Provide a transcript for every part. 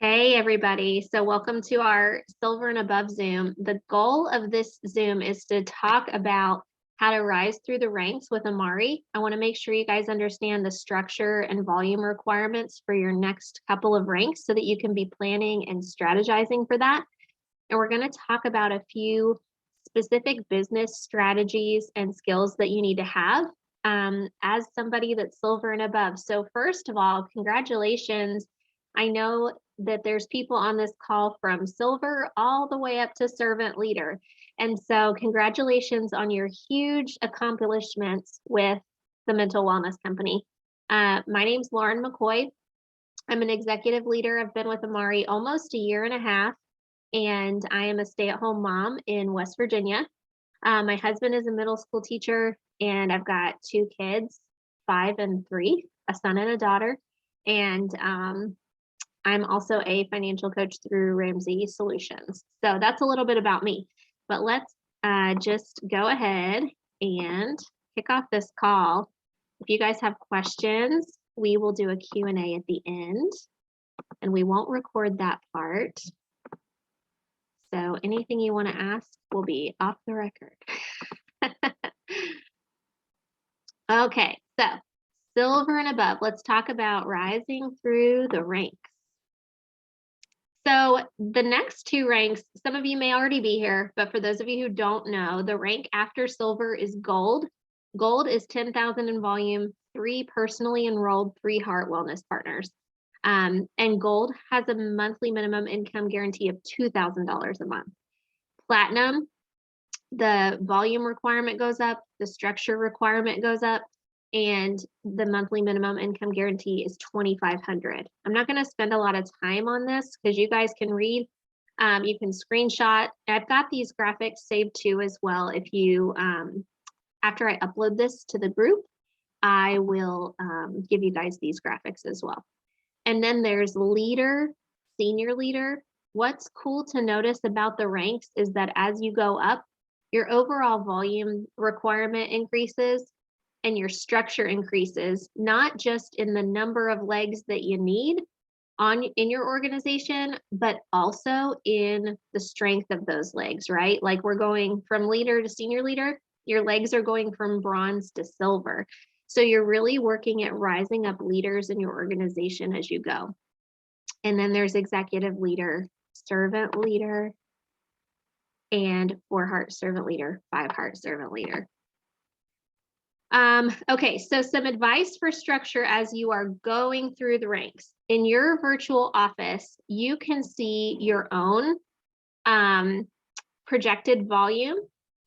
Hey everybody. So welcome to our Silver and Above Zoom. The goal of this Zoom is to talk about how to rise through the ranks with Amari. I want to make sure you guys understand the structure and volume requirements for your next couple of ranks so that you can be planning and strategizing for that. And we're going to talk about a few specific business strategies and skills that you need to have as somebody that's silver and above. So first of all, congratulations. I know that there's people on this call from silver all the way up to servant leader. And so congratulations on your huge accomplishments with the Mental Wellness Company. My name's Lauren McCoy. I'm an executive leader. I've been with Amari almost a year and a half, and I am a stay-at-home mom in West Virginia. My husband is a middle school teacher, and I've got two kids, 5 and 3, a son and a daughter. And I'm also a financial coach through Ramsey Solutions. So that's a little bit about me, but let's just go ahead and kick off this call. If you guys have questions, we will do a Q&A at the end, and we won't record that part. So anything you want to ask will be off the record. Okay, so silver and above, let's talk about rising through the ranks. So the next two ranks, some of you may already be here, but for those of you who don't know, the rank after silver is gold. Gold is 10,000 in volume, 3 personally enrolled, 3 heart wellness partners. And gold has a monthly minimum income guarantee of $2,000 a month. Platinum, the volume requirement goes up, the structure requirement goes up, and the monthly minimum income guarantee is $2,500. I'm not going to spend a lot of time on this because you guys can read. You can screenshot. I've got these graphics saved too as well. If you, after I upload this to the group, I will give you guys these graphics as well. And then there's leader, senior leader. What's cool to notice about the ranks is that as you go up, your overall volume requirement increases and your structure increases, not just in the number of legs that you need in your organization, but also in the strength of those legs, right? Like we're going from leader to senior leader, your legs are going from bronze to silver. So you're really working at rising up leaders in your organization as you go. And then there's executive leader, servant leader, and 4 heart servant leader, 5 heart servant leader. Okay, so some advice for structure as you are going through the ranks. In your virtual office, you can see your own projected volume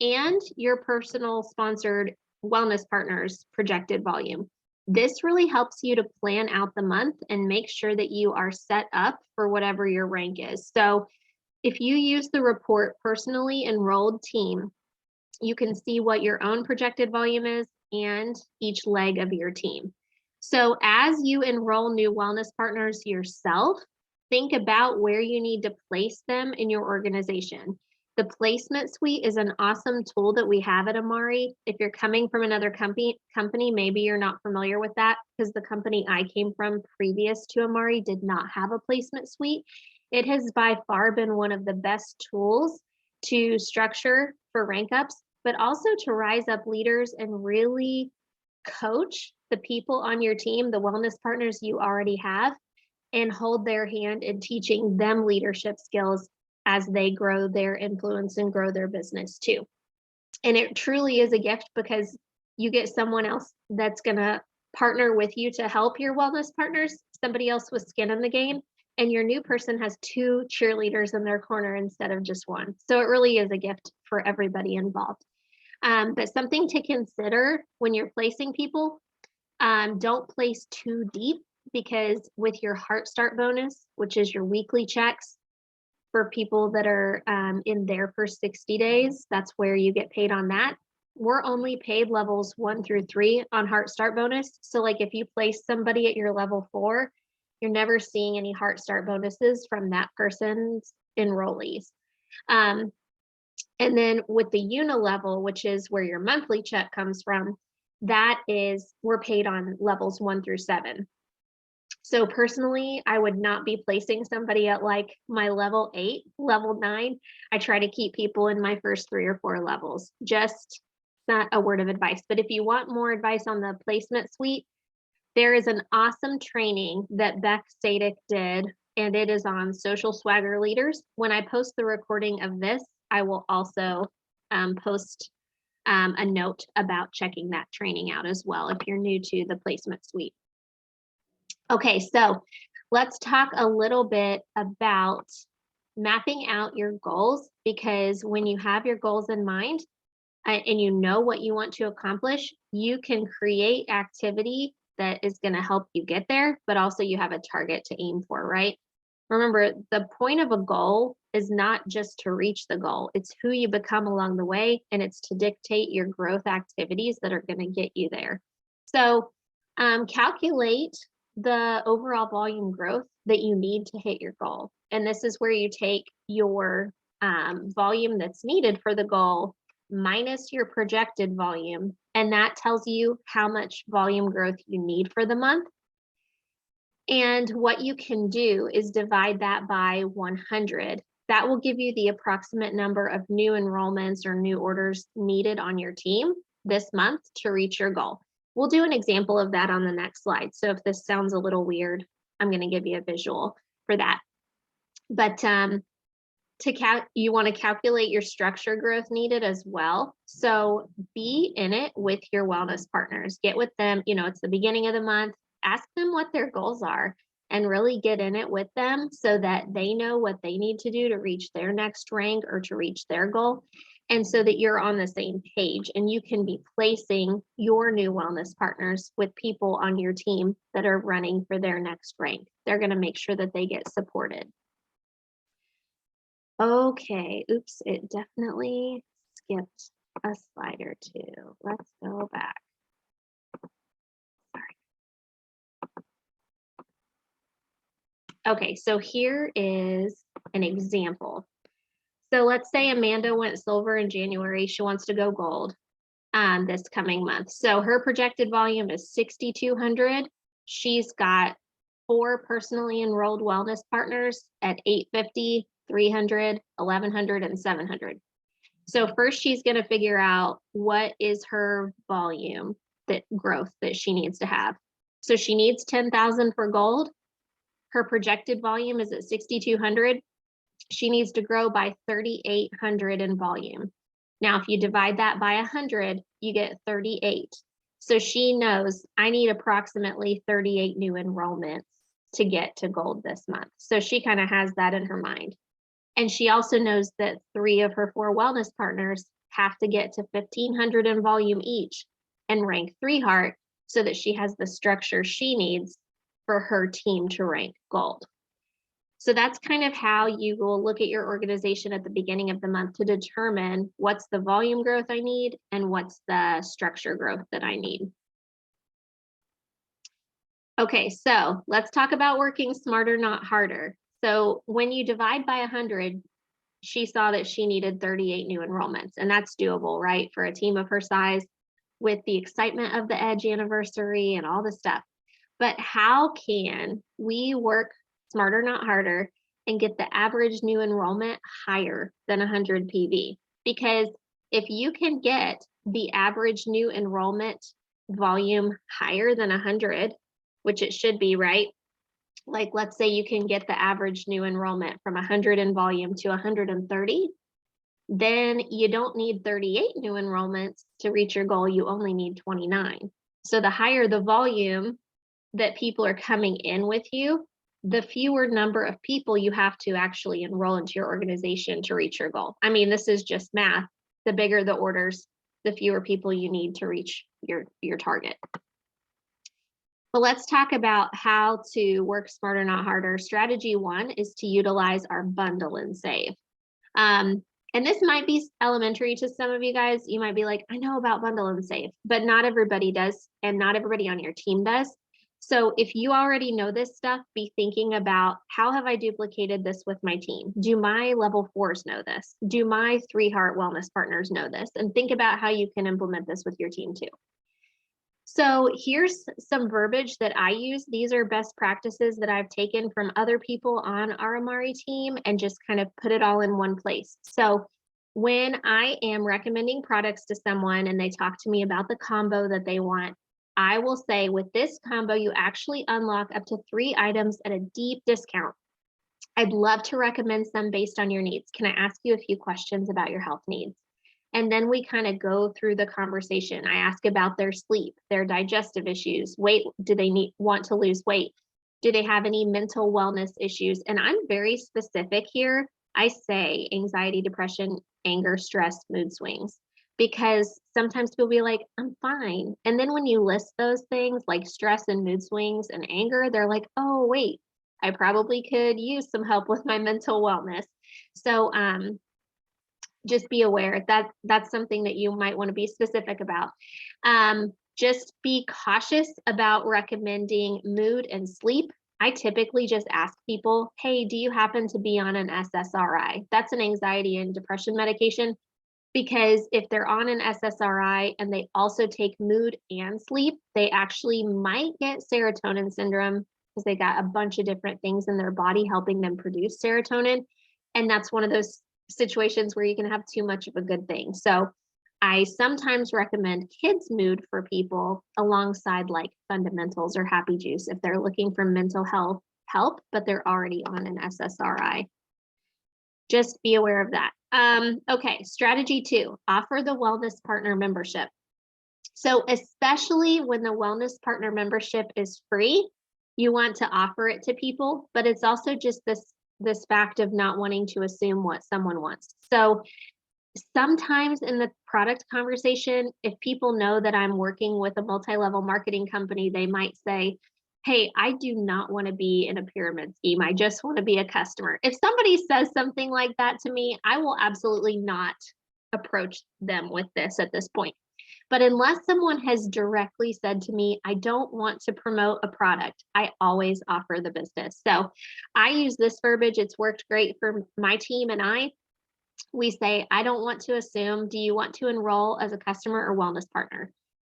and your personal sponsored wellness partners projected volume. This really helps you to plan out the month and make sure that you are set up for whatever your rank is. So if you use the report personally enrolled team, you can see what your own projected volume is and each leg of your team. So as you enroll new wellness partners yourself, think about where you need to place them in your organization. The placement suite is an awesome tool that we have at Amari. If you're coming from another company, maybe you're not familiar with that because the company I came from previous to Amari did not have a placement suite. It has by far been one of the best tools to structure for rank ups, but also to rise up leaders and really coach the people on your team, the wellness partners you already have, and hold their hand in teaching them leadership skills as they grow their influence and grow their business too. And it truly is a gift because you get someone else that's going to partner with you to help your wellness partners, somebody else with skin in the game, and your new person has 2 cheerleaders in their corner instead of just 1. So it really is a gift for everybody involved. But something to consider when you're placing people, don't place too deep, because with your Heart Start bonus, which is your weekly checks for people that are in their first 60 days, that's where you get paid on that. We're only paid levels 1 through 3 on Heart Start bonus. So like if you place somebody at your level 4, you're never seeing any Heart Start bonuses from that person's enrollees. And then with the unilevel, which is where your monthly check comes from, that is, we're paid on levels 1 through 7. So personally, I would not be placing somebody at like my level 8, level 9. I try to keep people in my first 3 or 4 levels. Just not a word of advice. But if you want more advice on the placement suite, there is an awesome training that Beck Sadik did, and it is on social swagger leaders. When I post the recording of this, I will also post a note about checking that training out as well if you're new to the placement suite. Okay, so let's talk a little bit about mapping out your goals, because when you have your goals in mind and you know what you want to accomplish, you can create activity that is going to help you get there, but also you have a target to aim for, right? Remember, the point of a goal is not just to reach the goal, it's who you become along the way, and it's to dictate your growth activities that are going to get you there. So calculate the overall volume growth that you need to hit your goal. And this is where you take your volume that's needed for the goal minus your projected volume, and that tells you how much volume growth you need for the month. And what you can do is divide that by 100. That will give you the approximate number of new enrollments or new orders needed on your team this month to reach your goal. We'll do an example of that on the next slide. So if this sounds a little weird, I'm going to give you a visual for that. But you want to calculate your structure growth needed as well. So be in it with your wellness partners. Get with them. It's the beginning of the month. Ask them what their goals are and really get in it with them so that they know what they need to do to reach their next rank or to reach their goal. And so that you're on the same page and you can be placing your new wellness partners with people on your team that are running for their next rank. They're going to make sure that they get supported. Okay, oops, it definitely skipped a slide or two. Let's go back. Okay, so here is an example. So let's say Amanda went silver in January. She wants to go gold this coming month. So her projected volume is 6,200. She's got 4 personally enrolled wellness partners at 850, 300, 1,100, and 700. So first she's going to figure out what is her volume growth that she needs to have. So she needs 10,000 for gold. Her projected volume is at 6,200. She needs to grow by 3,800 in volume. Now, if you divide that by 100, you get 38. So she knows I need approximately 38 new enrollments to get to gold this month. So she kind of has that in her mind. And she also knows that 3 of her 4 wellness partners have to get to 1,500 in volume each and rank 3 heart so that she has the structure she needs for her team to rank gold. So that's kind of how you will look at your organization at the beginning of the month to determine what's the volume growth I need and what's the structure growth that I need. Okay, so let's talk about working smarter, not harder. So when you divide by 100, she saw that she needed 38 new enrollments, and that's doable, right? For a team of her size with the excitement of the Edge anniversary and all the stuff. But how can we work smarter, not harder, and get the average new enrollment higher than 100 PV? Because if you can get the average new enrollment volume higher than 100, which it should be, right? Like, let's say you can get the average new enrollment from 100 in volume to 130, then you don't need 38 new enrollments to reach your goal. You only need 29. So the higher the volume that people are coming in with you, the fewer number of people you have to actually enroll into your organization to reach your goal. I mean, this is just math. The bigger the orders, the fewer people you need to reach your target. But let's talk about how to work smarter, not harder. Strategy 1 is to utilize our bundle and save. And this might be elementary to some of you guys. You might be like, I know about bundle and save, but not everybody does, and not everybody on your team does. So if you already know this stuff, be thinking about, how have I duplicated this with my team? Do my level 4s know this? Do my 3 heart wellness partners know this? And think about how you can implement this with your team too. So here's some verbiage that I use. These are best practices that I've taken from other people on our Amari team and just kind of put it all in one place. So when I am recommending products to someone and they talk to me about the combo that they want, I will say, with this combo, you actually unlock up to 3 items at a deep discount. I'd love to recommend some based on your needs. Can I ask you a few questions about your health needs? And then we kind of go through the conversation. I ask about their sleep, their digestive issues, weight. Do they want to lose weight? Do they have any mental wellness issues? And I'm very specific here. I say anxiety, depression, anger, stress, mood swings, because sometimes people be like, I'm fine. And then when you list those things like stress and mood swings and anger, they're like, oh, wait, I probably could use some help with my mental wellness. So just be aware that that's something that you might want to be specific about. Just be cautious about recommending mood and sleep. I typically just ask people, hey, do you happen to be on an SSRI? That's an anxiety and depression medication, because if they're on an SSRI and they also take mood and sleep, they actually might get serotonin syndrome, because they got a bunch of different things in their body helping them produce serotonin. And that's one of those situations where you can have too much of a good thing. So I sometimes recommend kids mood for people alongside like fundamentals or happy juice if they're looking for mental health help, but they're already on an SSRI. Just be aware of that. Okay, strategy 2, offer the wellness partner membership. So especially when the wellness partner membership is free, you want to offer it to people, but it's also just this fact of not wanting to assume what someone wants. So sometimes in the product conversation, if people know that I'm working with a multi-level marketing company, they might say, hey, I do not want to be in a pyramid scheme. I just want to be a customer. If somebody says something like that to me, I will absolutely not approach them with this at this point. But unless someone has directly said to me, I don't want to promote a product, I always offer the business. So I use this verbiage. It's worked great for my team and I. We say, I don't want to assume, do you want to enroll as a customer or wellness partner?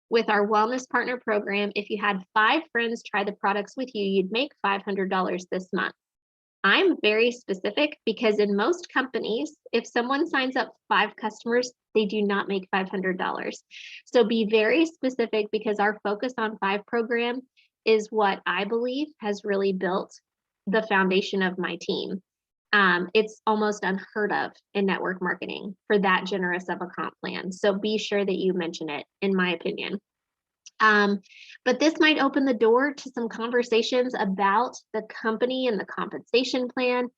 With our wellness partner program, if you had 5 friends try the products with you, you'd make $500 this month. I'm very specific because in most companies, if someone signs up 5 customers, they do not make $500. So be very specific, because our Focus on 5 program is what I believe has really built the foundation of my team. It's almost unheard of in network marketing for that generous of a comp plan. So be sure that you mention it, in my opinion. But this might open the door to some conversations about the company and the compensation plan.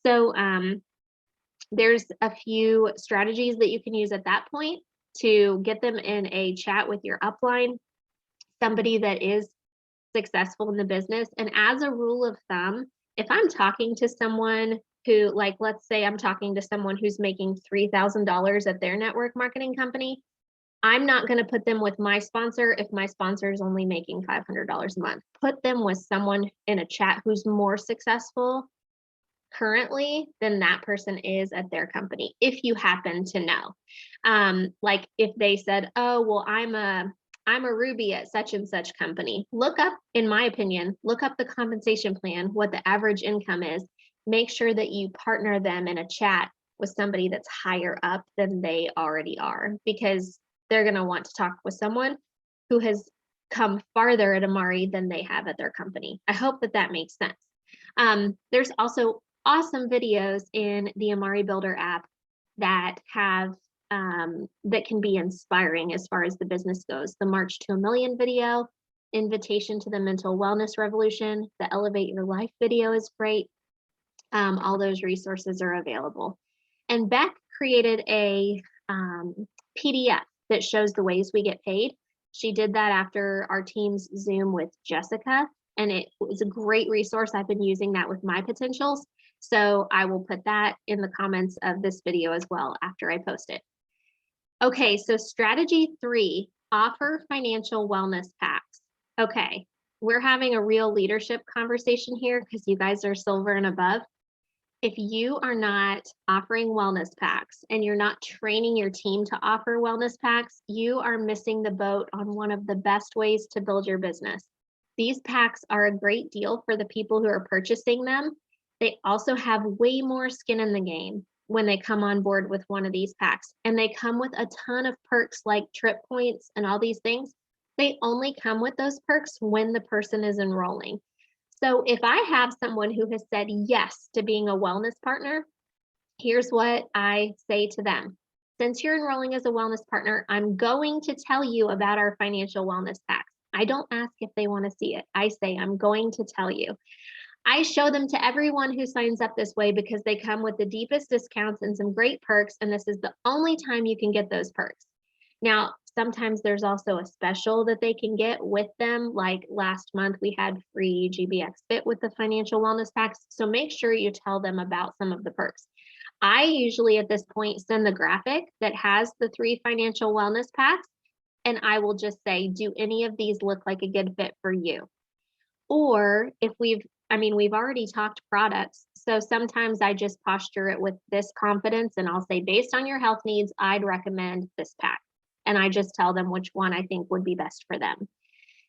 So there's a few strategies that you can use at that point to get them in a chat with your upline, somebody that is successful in the business. And as a rule of thumb, if I'm talking to someone who, like, let's say I'm talking to someone who's making $3,000 at their network marketing company, I'm not going to put them with my sponsor if my sponsor is only making $500 a month. Put them with someone in a chat who's more successful currently than that person is at their company, if you happen to know. Like if they said, oh, well, I'm a Ruby at such and such company. Look up, in my opinion, look up the compensation plan, what the average income is. Make sure that you partner them in a chat with somebody that's higher up than they already are, because they're going to want to talk with someone who has come farther at Amari than they have at their company. I hope that that makes sense. There's also awesome videos in the Amari Builder app that have that can be inspiring as far as the business goes. The March to a Million video, Invitation to the Mental Wellness Revolution, the Elevate Your Life video is great. All those resources are available. And Beck created a PDF that shows the ways we get paid. She did that after our team's Zoom with Jessica, and it was a great resource. I've been using that with my potentials. So I will put that in the comments of this video as well after I post it. Okay, so strategy 3, offer financial wellness packs. Okay, we're having a real leadership conversation here because you guys are silver and above. If you are not offering wellness packs and you're not training your team to offer wellness packs, you are missing the boat on one of the best ways to build your business. These packs are a great deal for the people who are purchasing them. They also have way more skin in the game when they come on board with one of these packs. And they come with a ton of perks like trip points and all these things. They only come with those perks when the person is enrolling. So if I have someone who has said yes to being a wellness partner, here's what I say to them. Since you're enrolling as a wellness partner, I'm going to tell you about our financial wellness packs. I don't ask if they want to see it. I say, I'm going to tell you. I show them to everyone who signs up this way because they come with the deepest discounts and some great perks. And this is the only time you can get those perks. Now, sometimes there's also a special that they can get with them. Like last month, we had free GBX Fit with the financial wellness packs. So make sure you tell them about some of the perks. I usually at this point send the graphic that has the 3 financial wellness packs, and I will just say, do any of these look like a good fit for you? Or if we've already talked products. So sometimes I just posture it with this confidence and I'll say, based on your health needs, I'd recommend this pack. And I just tell them which one I think would be best for them.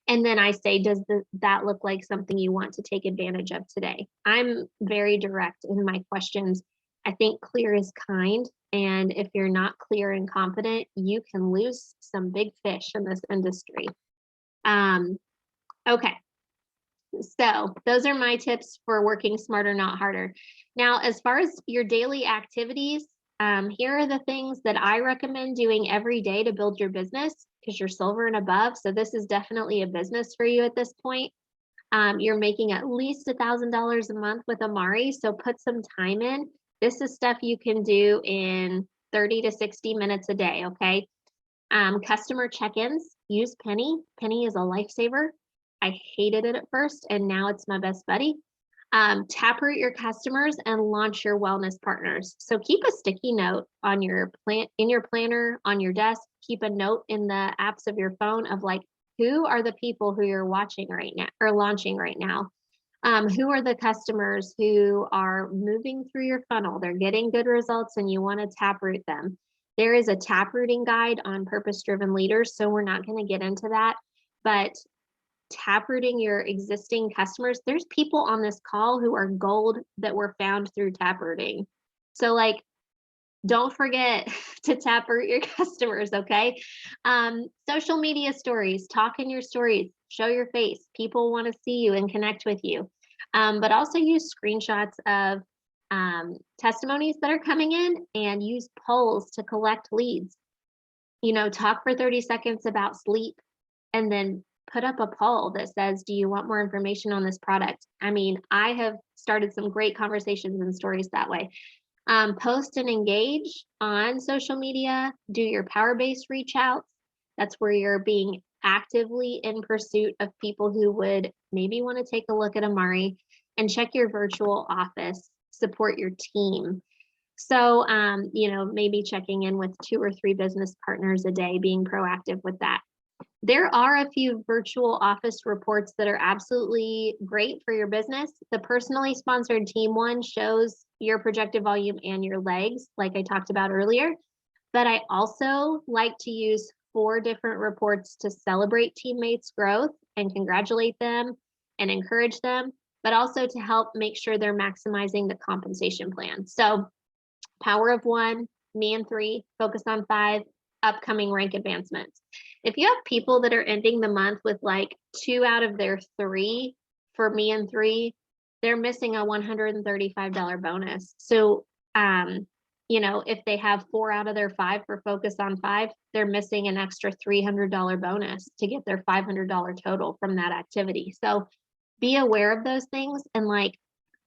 And then I say, does that look like something you want to take advantage of today? I'm very direct in my questions. I think clear is kind. And if you're not clear and confident, you can lose some big fish in this industry. Okay. So those are my tips for working smarter, not harder. Now, as far as your daily activities, here are the things that I recommend doing every day to build your business because you're silver and above. So this is definitely a business for you at this point. You're making at least $1,000 a month with Amari. So put some time in. This is stuff you can do in 30 to 60 minutes a day. Okay. Customer check-ins, use Penny. Penny is a lifesaver. I hated it at first, and now it's my best buddy. Taproot your customers and launch your wellness partners. So keep a sticky note on your in your planner, on your desk. Keep a note in the apps of your phone of like, who are the people who you're watching right now or launching right now? Who are the customers who are moving through your funnel? They're getting good results and you want to taproot them. There is a taprooting guide on purpose-driven leaders, so we're not going to get into that. But taprooting your existing customers, there's people on this call who are gold that were found through taprooting. So like, don't forget to taproot your customers, okay? Social media stories, talk in your stories, show your face. People want to see you and connect with you. But also use screenshots of testimonies that are coming in and use polls to collect leads. Talk for 30 seconds about sleep and then put up a poll that says, do you want more information on this product? I mean, I have started some great conversations and stories that way. Post and engage on social media, do your power-based reach outs. That's where you're being actively in pursuit of people who would maybe want to take a look at Amari, and check your virtual office, support your team. So, maybe checking in with 2 or 3 business partners a day, being proactive with that. There are a few virtual office reports that are absolutely great for your business. The personally sponsored team one shows your projected volume and your legs, like I talked about earlier. But I also like to use 4 different reports to celebrate teammates' growth and congratulate them and encourage them, but also to help make sure they're maximizing the compensation plan. So power of 1, me and 3, focus on 5, upcoming rank advancements. If you have people that are ending the month with like 2 out of their 3 for me and 3, they're missing a $135 bonus. So, if they have 4 out of their 5 for focus on 5, they're missing an extra $300 bonus to get their $500 total from that activity. So be aware of those things. And like,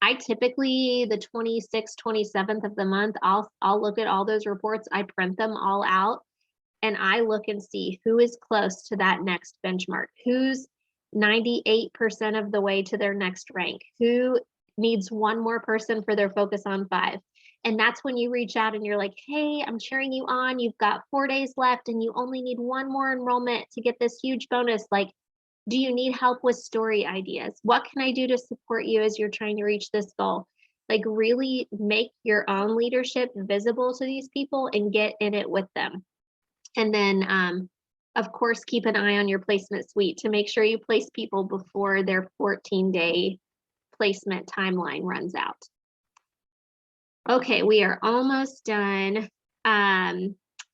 I typically the 26th, 27th of the month, I'll look at all those reports. I print them all out and I look and see who is close to that next benchmark, who's 98% of the way to their next rank, who needs 1 more person for their focus on 5. And that's when you reach out and you're like, hey, I'm cheering you on. You've got 4 days left and you only need 1 more enrollment to get this huge bonus. Like, do you need help with story ideas? What can I do to support you as you're trying to reach this goal? Like really make your own leadership visible to these people and get in it with them. And then, of course, keep an eye on your placement suite to make sure you place people before their 14-day placement timeline runs out. Okay, we are almost done.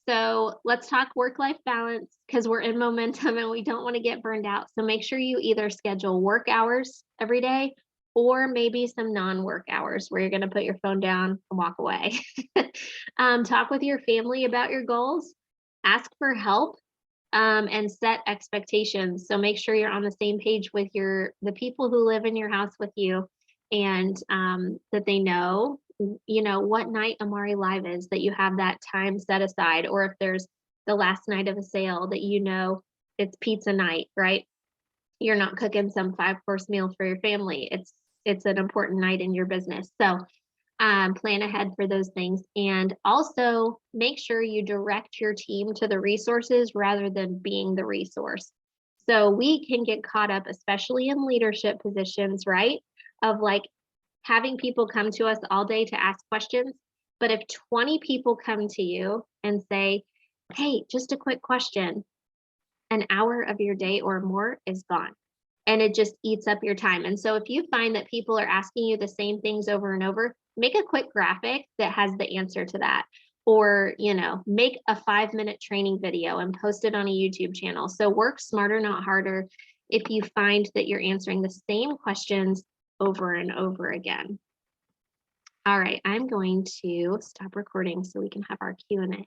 So let's talk work-life balance because we're in momentum and we don't want to get burned out. So make sure you either schedule work hours every day or maybe some non-work hours where you're going to put your phone down and walk away. Talk with your family about your goals, ask for help, and set expectations. So make sure you're on the same page with the people who live in your house with you, and that they know, what night Amari Live is, that you have that time set aside, or if there's the last night of a sale that it's pizza night, right? You're not cooking some 5-course meal for your family. It's an important night in your business. So plan ahead for those things, and also make sure you direct your team to the resources rather than being the resource. So we can get caught up, especially in leadership positions, right? Of like having people come to us all day to ask questions. But if 20 people come to you and say, hey, just a quick question, an hour of your day or more is gone. And it just eats up your time. And so if you find that people are asking you the same things over and over, make a quick graphic that has the answer to that. Or, make a 5-minute training video and post it on a YouTube channel. So work smarter, not harder, if you find that you're answering the same questions over and over again. All right, I'm going to stop recording so we can have our Q&A.